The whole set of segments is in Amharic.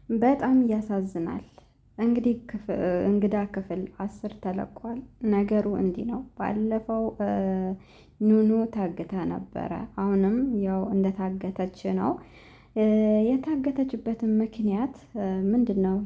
በጣም ያሳዝናል። እንግዲህ እንግዳ ክፍል 10 ተለቋል። ነገሩ እንዲህ ነው። ባለፈው ኑኑ ታግታ ነበረ። አሁንም ያው እንደታገተች ነው። የታገተችበትን ምክንያት ምንድን ነው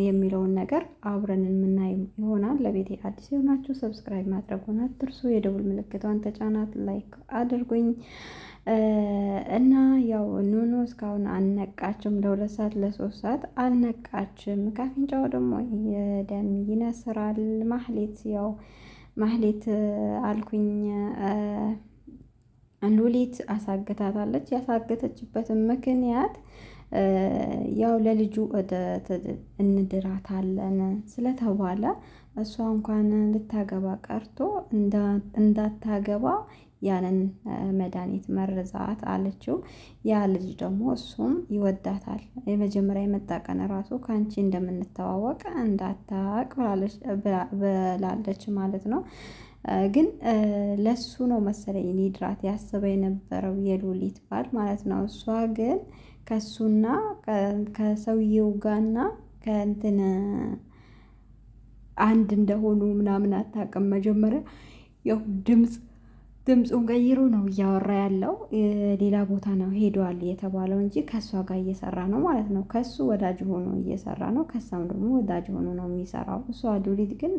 የሚለውን ነገር አብረን የምናይ ይሆናል። ለቤቴ አዲስ የሆናችሁ ሰብስክራይብ ማድረጉን አትርሱ። የደውል ምልክቷን ተጫናት፣ ላይክ አድርጉኝ። እና ያው ኑኑ እስካሁን አልነቃችም። ለ2 ሰዓት ለ3 ሰዓት አልነቃችም። ከአፍንጫው ደግሞ የደም ይነስራል። ማህሌት ያው ማህሌት አልኩኝ ሉሊት አሳግታታለች። ያሳገተችበትን ምክንያት ያው ለልጁ እንድራታለን ስለተባለ እሷ እንኳን ልታገባ ቀርቶ እንዳታገባ ያንን መድኃኒት መርዛት አለችው። ያ ልጅ ደግሞ እሱም ይወዳታል። የመጀመሪያ የመጣ ቀን ራሱ ከአንቺ እንደምንተዋወቅ እንዳታቅ ብላለች ማለት ነው። ግን ለሱ ነው መሰለኝ ሊድራት ያሰበ የነበረው የሉሊት ባል ማለት ነው። እሷ ግን ከሱና ከሰውየው ጋርና ከእንትን አንድ እንደሆኑ ምናምን አታውቅም። መጀመሪያ ያው ድምፁን ቀይሮ ነው እያወራ ያለው። ሌላ ቦታ ነው ሄዷል የተባለው እንጂ ከእሷ ጋር እየሰራ ነው ማለት ነው። ከሱ ወዳጅ ሆኖ እየሰራ ነው፣ ከሷም ደግሞ ወዳጅ ሆኖ ነው የሚሰራው። እሷ ሉሊት ግን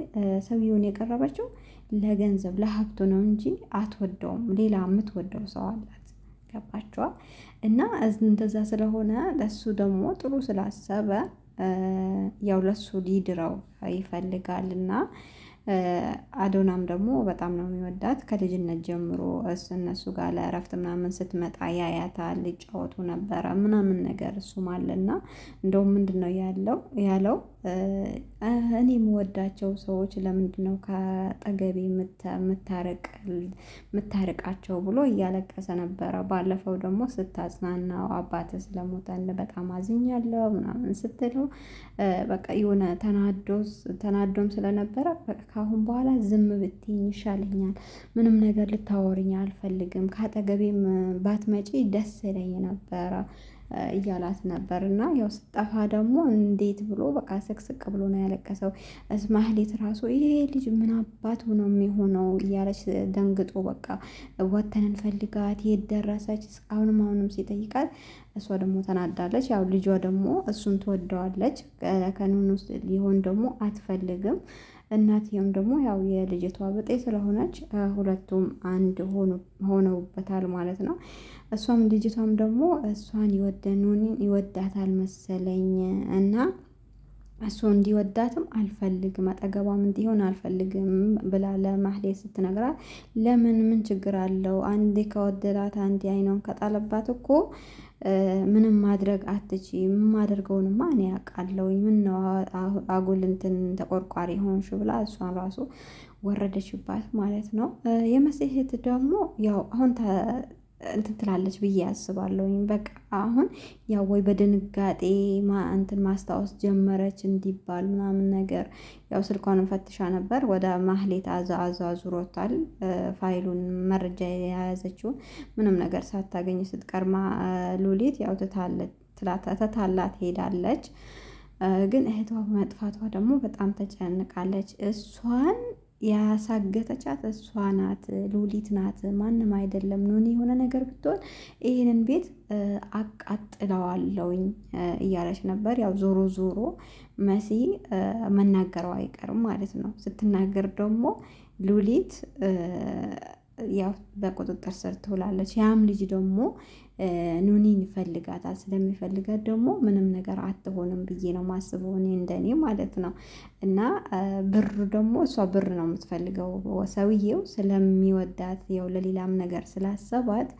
ሰውየውን የቀረበችው ለገንዘብ ለሀብቱ ነው እንጂ አትወደውም። ሌላ የምትወደው ሰው አላት። ገባችኋል? እና እንደዛ ስለሆነ ለሱ ደግሞ ጥሩ ስላሰበ ያው ለሱ ሊድረው ይፈልጋልና አዶናም ደግሞ በጣም ነው የሚወዳት ከልጅነት ጀምሮ እነሱ ጋር ለእረፍት ምናምን ስትመጣ ያያታል፣ ሊጫወቱ ነበረ ምናምን ነገር እሱም አለና እንደውም ምንድነው ያለው እኔ የምወዳቸው ሰዎች ለምንድነው ከአጠገቤ የምታርቃቸው ብሎ እያለቀሰ ነበረ። ባለፈው ደግሞ ስታጽናናው አባት ስለሞተ በጣም አዝኛለሁ ምናምን ስትለው በቃ የሆነ ተናዶም ስለነበረ ከአሁን በኋላ ዝም ብትይኝ ይሻለኛል፣ ምንም ነገር ልታወሪኝ አልፈልግም፣ ከአጠገቤም ባትመጪ ደስ ይለኝ ነበረ እያላት ነበር። እና ያው ስጠፋ ደግሞ እንዴት ብሎ በቃ ስቅስቅ ብሎ ነው ያለቀሰው። ማህሌት ራሱ ይሄ ልጅ ምን አባቱ ነው የሚሆነው እያለች ደንግጦ በቃ ወተን እንፈልጋት የት ደረሰች አሁንም ሲጠይቃት እሷ ደግሞ ተናዳለች። ያው ልጇ ደግሞ እሱን ትወደዋለች፣ ከኑኑ ውስጥ ሊሆን ደግሞ አትፈልግም። እናትየውም ደግሞ ያው የልጅቷ ብጤ ስለሆነች ሁለቱም አንድ ሆነውበታል ማለት ነው። እሷም ልጅቷም ደግሞ እሷን ኑኒን ይወዳታል መሰለኝ እና እሱ እንዲወዳትም አልፈልግም፣ አጠገቧም እንዲሆን አልፈልግም ብላ ለማህሌት ስትነግራት ምን ችግር አለው? አንዴ ከወደዳት አንዴ አይኗን ከጣለባት እኮ ምንም ማድረግ አትችይም። የማደርገውንማ እኔ አውቃለሁኝ። ምን ነው አጉል እንትን ተቆርቋሪ ሆንሽ ብላ እሷን ራሱ ወረደችባት ማለት ነው። የመሲሄት ደግሞ ያው አሁን እንትን ትላለች ብዬ አስባለሁኝ። በቃ አሁን ያው ወይ በድንጋጤ እንትን ማስታወስ ጀመረች እንዲባል ምናምን ነገር ያው ስልኳንም ፈትሻ ነበር። ወደ ማህሌት አዙሮታል ፋይሉን መረጃ የያዘችውን ምንም ነገር ሳታገኝ ስትቀርማ ሉሊት ያው ተታላት ሄዳለች። ግን እህቷ መጥፋቷ ደግሞ በጣም ተጨንቃለች። እሷን ያሳገተቻት እሷ ናት፣ ሉሊት ናት፣ ማንም አይደለም። ኑኒ የሆነ ነገር ብትሆን ይህንን ቤት አቃጥለዋለሁኝ እያለች ነበር። ያው ዞሮ ዞሮ መሲ መናገረው አይቀርም ማለት ነው። ስትናገር ደግሞ ሉሊት ያው በቁጥጥር ስር ትውላለች። ያም ልጅ ደግሞ ኑኒን ይፈልጋታል። ስለሚፈልጋት ደግሞ ምንም ነገር አትሆንም ብዬ ነው ማስበው እኔ እንደኔ ማለት ነው። እና ብር ደግሞ እሷ ብር ነው የምትፈልገው። ሰውየው ስለሚወዳት ያው ለሌላም ነገር ስላሰባት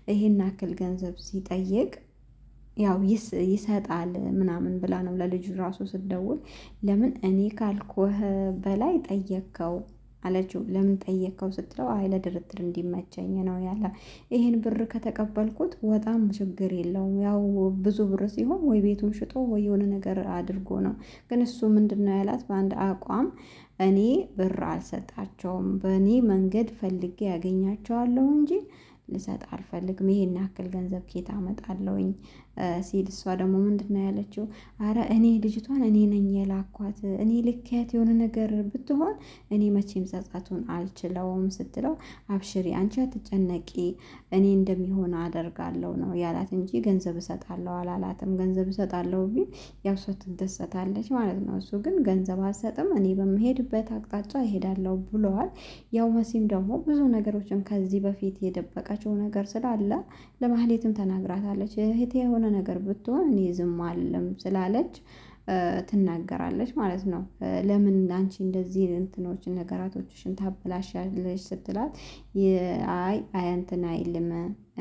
ይሄን አክል ገንዘብ ሲጠይቅ ያው ይሰጣል ምናምን ብላ ነው ለልጁ ራሱ ስትደውል ለምን እኔ ካልኩህ በላይ ጠየቅከው አለችው። ለምን ጠየቅከው ስትለው አይ ለድርድር እንዲመቸኝ ነው ያለ። ይሄን ብር ከተቀበልኩት በጣም ችግር የለውም። ያው ብዙ ብር ሲሆን ወይ ቤቱን ሽጦ ወይ የሆነ ነገር አድርጎ ነው። ግን እሱ ምንድነው ያላት በአንድ አቋም እኔ ብር አልሰጣቸውም፣ በእኔ መንገድ ፈልጌ ያገኛቸዋለሁ እንጂ ልሰጥ አልፈልግም። ይሄን ያክል ገንዘብ ኬት አመጣለሁኝ ሲል እሷ ደግሞ ምንድን ነው ያለችው? አረ እኔ ልጅቷን እኔ ነኝ የላኳት፣ እኔ ልክያት የሆነ ነገር ብትሆን እኔ መቼም ጸጸቱን አልችለውም ስትለው፣ አብሽሪ አንቺ አትጨነቂ እኔ እንደሚሆን አደርጋለሁ ነው ያላት እንጂ ገንዘብ እሰጣለሁ አላላትም። ገንዘብ እሰጣለሁ ቢል ያው እሷ ትደሰታለች ማለት ነው። እሱ ግን ገንዘብ አልሰጥም እኔ በምሄድበት አቅጣጫ እሄዳለሁ ብለዋል። ያው መሲም ደግሞ ብዙ ነገሮችን ከዚህ በፊት የደበቀችው ነገር ስላለ ለማህሌትም ተናግራታለች። እህቴ የሆነ ነገር ብትሆን እኔ ዝም አልልም ስላለች ትናገራለች ማለት ነው። ለምን አንቺ እንደዚህ እንትኖችን ነገራቶችሽን ታበላሻለች ስትላት፣ አይ እንትን አይልም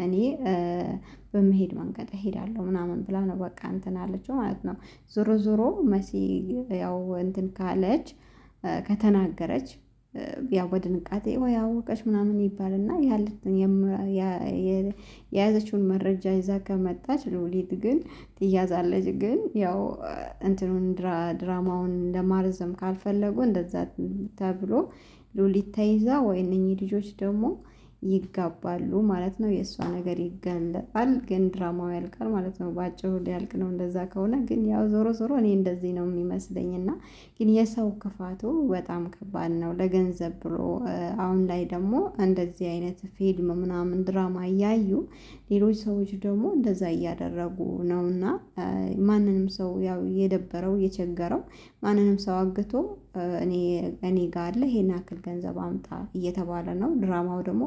እኔ በመሄድ መንገድ እሄዳለሁ ምናምን ብላ ነው በቃ እንትን አለችው ማለት ነው። ዞሮ ዞሮ መሲ ያው እንትን ካለች ከተናገረች ያው በድንቃጤ ወይ አወቀች ምናምን ይባልና የያዘችውን መረጃ ይዛ ከመጣች ሉሊት ግን ትያዛለች። ግን ያው እንትኑን ድራማውን ለማርዘም ካልፈለጉ እንደዛ ተብሎ ሉሊት ተይዛ ወይ እነኚህ ልጆች ደግሞ ይጋባሉ ማለት ነው። የእሷ ነገር ይገለጣል፣ ግን ድራማው ያልቃል ማለት ነው። በአጭሩ ሊያልቅ ነው እንደዛ ከሆነ። ግን ያው ዞሮ ዞሮ እኔ እንደዚህ ነው የሚመስለኝ። እና ግን የሰው ክፋቱ በጣም ከባድ ነው ለገንዘብ ብሎ። አሁን ላይ ደግሞ እንደዚህ አይነት ፊልም ምናምን ድራማ እያዩ ሌሎች ሰዎች ደግሞ እንደዛ እያደረጉ ነውና ማንንም ሰው ያው የደበረው የቸገረው ማንንም ሰው አግቶ እኔ ጋር አለ ይሄን ያክል ገንዘብ አምጣ እየተባለ ነው። ድራማው ደግሞ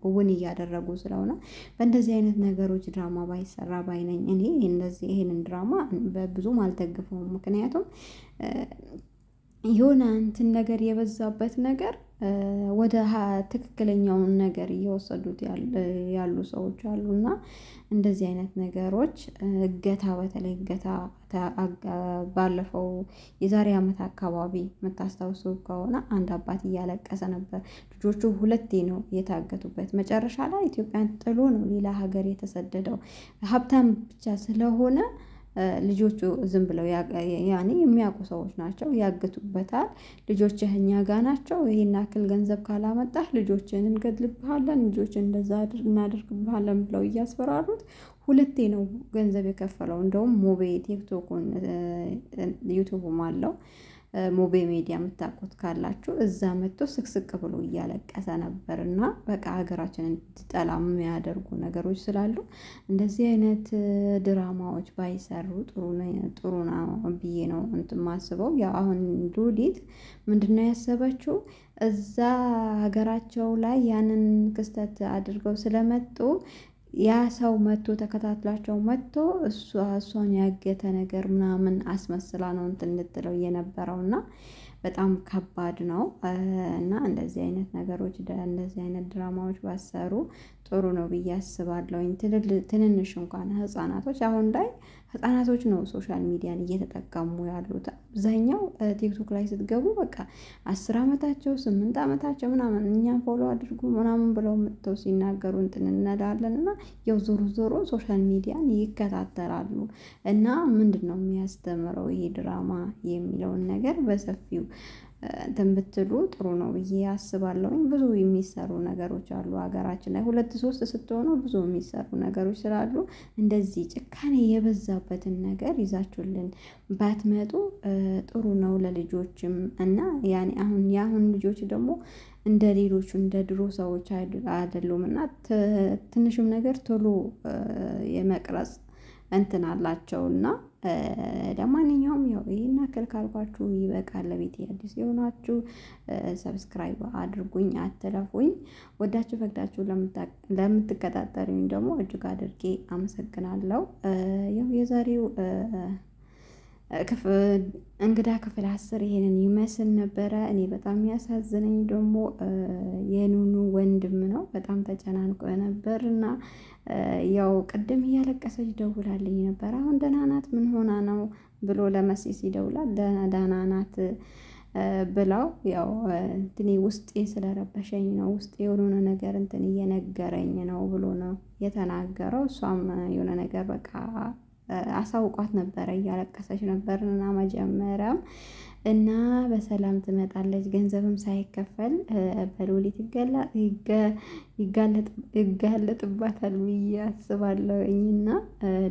እውን እያደረጉ ስለሆነ በእንደዚህ አይነት ነገሮች ድራማ ባይሰራ ባይነኝ። እኔ እንደዚህ ይሄንን ድራማ በብዙም አልደግፈውም። ምክንያቱም የሆነ እንትን ነገር የበዛበት ነገር ወደ ትክክለኛውን ነገር እየወሰዱት ያሉ ሰዎች አሉ። እና እንደዚህ አይነት ነገሮች እገታ፣ በተለይ እገታ ባለፈው የዛሬ ዓመት አካባቢ የምታስታውሱ ከሆነ አንድ አባት እያለቀሰ ነበር። ልጆቹ ሁለቴ ነው የታገቱበት። መጨረሻ ላይ ኢትዮጵያን ጥሎ ነው ሌላ ሀገር የተሰደደው። ሀብታም ብቻ ስለሆነ ልጆቹ ዝም ብለው ያኔ የሚያውቁ ሰዎች ናቸው ያግቱበታል። ልጆችህ እኛ ጋ ናቸው፣ ይሄን ያክል ገንዘብ ካላመጣህ ልጆችን እንገድልብሃለን፣ ልጆችን እንደዛ እናደርግብሃለን ብለው እያስፈራሩት ሁለቴ ነው ገንዘብ የከፈለው። እንደውም ሞቤ ቲክቶኩን ዩቱብም አለው ሞቤ ሚዲያ የምታውቁት ካላችሁ እዛ መጥቶ ስቅስቅ ብሎ እያለቀሰ ነበር። እና በቃ ሀገራችንን እንድጠላ የሚያደርጉ ነገሮች ስላሉ እንደዚህ አይነት ድራማዎች ባይሰሩ ጥሩ ነው ብዬ ነው እንትን ማስበው። ያው አሁን ሉሊት ምንድነው ያሰበችው? እዛ ሀገራቸው ላይ ያንን ክስተት አድርገው ስለመጡ ያ ሰው መጥቶ ተከታትሏቸው መጥቶ እሷን ያገተ ነገር ምናምን አስመስላ ነው እንትን ልትለው የነበረው። እና በጣም ከባድ ነው። እና እንደዚህ አይነት ነገሮች እንደዚህ አይነት ድራማዎች ባሰሩ ጥሩ ነው ብዬ አስባለሁኝ። ትንንሽ እንኳን ህፃናቶች አሁን ላይ ህፃናቶች ነው ሶሻል ሚዲያን እየተጠቀሙ ያሉት። አብዛኛው ቲክቶክ ላይ ስትገቡ በቃ 10 ዓመታቸው 8 ዓመታቸው ምናምን እኛን ፎሎ አድርጉ ምናምን ብለው መጥተው ሲናገሩ እንትን እንላለን። እና ያው ዞሮ ዞሮ ሶሻል ሚዲያን ይከታተላሉ። እና ምንድን ነው የሚያስተምረው ይሄ ድራማ የሚለውን ነገር በሰፊው እንትን ብትሉ ጥሩ ነው ብዬ አስባለሁኝ። ብዙ የሚሰሩ ነገሮች አሉ ሀገራችን ላይ 2-3 ስትሆኑ ብዙ የሚሰሩ ነገሮች ስላሉ እንደዚህ ጭካኔ የበዛበትን ነገር ይዛችሁልን ባትመጡ ጥሩ ነው ለልጆችም። እና ያኔ የአሁን ልጆች ደግሞ እንደ ሌሎቹ እንደ ድሮ ሰዎች አይደሉም። እና ትንሽም ነገር ቶሎ የመቅረጽ እንትን አላቸው። እና ለማንኛውም ያው ይሄን ያክል ካልኳችሁ ይበቃል። ለቤቴ አዲስ የሆናችሁ ሰብስክራይብ አድርጉኝ፣ አትለፉኝ። ወዳችሁ ፈቅዳችሁ ለምትከታተሉኝ ደግሞ እጅግ አድርጌ አመሰግናለሁ። ያው የዛሬው እንግዳ ክፍል 10 ይሄንን ይመስል ነበረ። እኔ በጣም ያሳዝነኝ ደግሞ የኑኑ ወንድም ነው። በጣም ተጨናንቆ ነበር እና ያው ቅድም እያለቀሰች ደውላልኝ ነበር። አሁን ደህና ናት ምን ሆና ነው ብሎ ለመሲ ሲደውላት ደህና ናት ብላው ያው እንትኔ ውስጤ ስለረበሸኝ ነው ውስጤ የሆነ ነገር እንትን እየነገረኝ ነው ብሎ ነው የተናገረው። እሷም የሆነ ነገር በቃ አሳውቋት ነበረ። እያለቀሰች ነበርና መጀመሪያም እና በሰላም ትመጣለች ገንዘብም ሳይከፈል በሉሊት ይጋለጥባታል ብዬ አስባለሁኝ። እና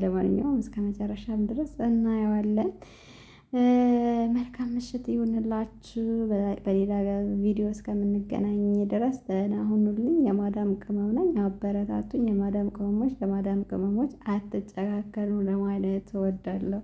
ለማንኛውም እስከ መጨረሻም ድረስ እናየዋለን። መልካም ምሽት ይሁንላችሁ። በሌላ ቪዲዮ እስከምንገናኝ ድረስ ደህና ሁኑልኝ። የማዳም ቅመም ነኝ፣ አበረታቱኝ። የማዳም ቅመሞች ለማዳም ቅመሞች አትጨካከኑ ለማለት እወዳለሁ።